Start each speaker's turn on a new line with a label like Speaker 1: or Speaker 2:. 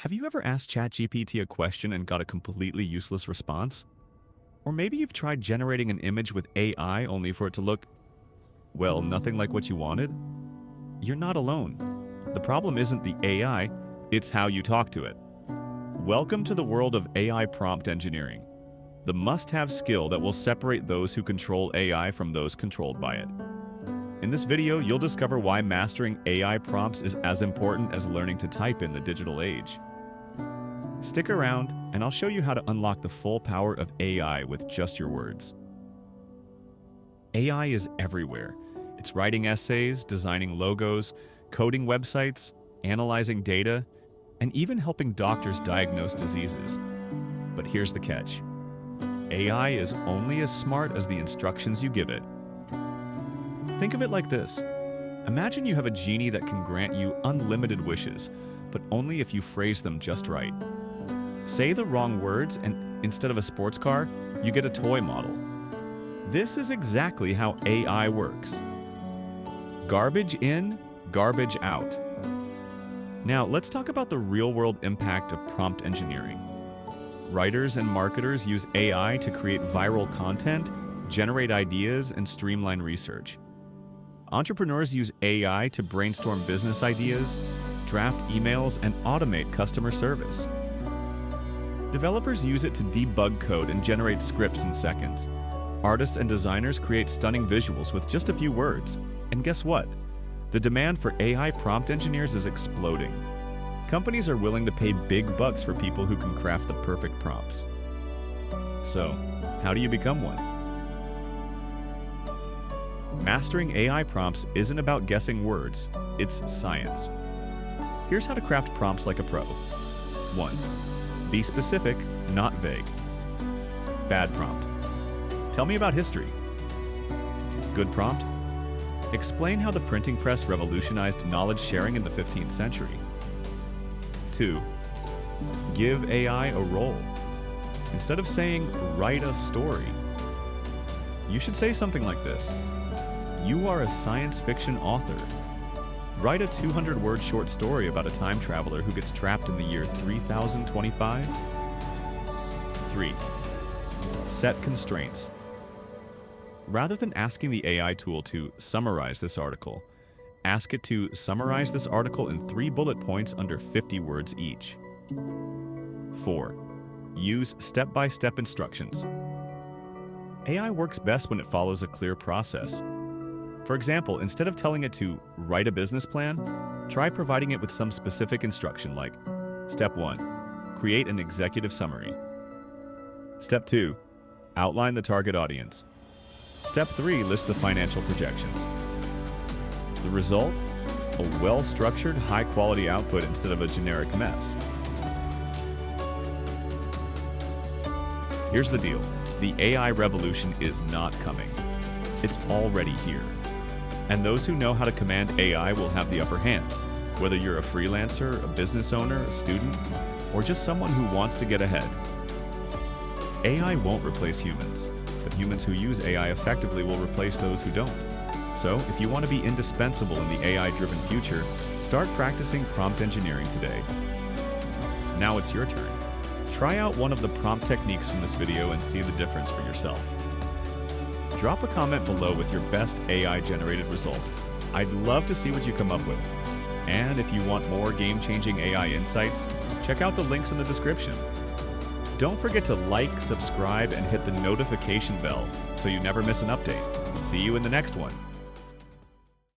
Speaker 1: Have you ever asked ChatGPT a question and got a completely useless response? Or maybe you've tried generating an image with AI only for it to look, well, nothing like what you wanted? You're not alone. The problem isn't the AI, it's how you talk to it. Welcome to the world of AI prompt engineering, the must-have skill that will separate those who control AI from those controlled by it. In this video, you'll discover why mastering AI prompts is as important as learning to type in the digital age. Stick around, and I'll show you how to unlock the full power of AI with just your words. AI is everywhere. It's writing essays, designing logos, coding websites, analyzing data, and even helping doctors diagnose diseases. But here's the catch. AI is only as smart as the instructions you give it. Think of it like this. Imagine you have a genie that can grant you unlimited wishes, but only if you phrase them just right. Say the wrong words, and instead of a sports car, you get a toy model. This is exactly how AI works. Garbage in, garbage out. Now, let's talk about the real-world impact of prompt engineering. Writers and marketers use AI to create viral content, generate ideas, and streamline research. Entrepreneurs use AI to brainstorm business ideas, draft emails, and automate customer service. Developers use it to debug code and generate scripts in seconds. Artists and designers create stunning visuals with just a few words. And guess what? The demand for AI prompt engineers is exploding. Companies are willing to pay big bucks for people who can craft the perfect prompts. So, how do you become one? Mastering AI prompts isn't about guessing words, it's science. Here's how to craft prompts like a pro. 1. Be specific, not vague. Bad prompt. Tell me about history. Good prompt. Explain how the printing press revolutionized knowledge sharing in the 15th century. 2. Give AI a role. Instead of saying, write a story, you should say something like this. You are a science fiction author. Write a 200-word short story about a time traveler who gets trapped in the year 3025. 3. Set constraints. Rather than asking the AI tool to summarize this article, ask it to summarize this article in 3 bullet points under 50 words each. 4. Use step-by-step instructions. AI works best when it follows a clear process. For example, instead of telling it to write a business plan, try providing it with some specific instruction like, Step 1. Create an executive summary. Step 2. Outline the target audience. Step 3. List the financial projections. The result? A well-structured, high-quality output instead of a generic mess. Here's the deal. The AI revolution is not coming. It's already here. And those who know how to command AI will have the upper hand, whether you're a freelancer, a business owner, a student, or just someone who wants to get ahead. AI won't replace humans, but humans who use AI effectively will replace those who don't. So, if you want to be indispensable in the AI-driven future, start practicing prompt engineering today. Now it's your turn. Try out one of the prompt techniques from this video and see the difference for yourself. Drop a comment below with your best AI-generated result. I'd love to see what you come up with. And if you want more game-changing AI insights, check out the links in the description. Don't forget to like, subscribe, and hit the notification bell so you never miss an update. See you in the next one.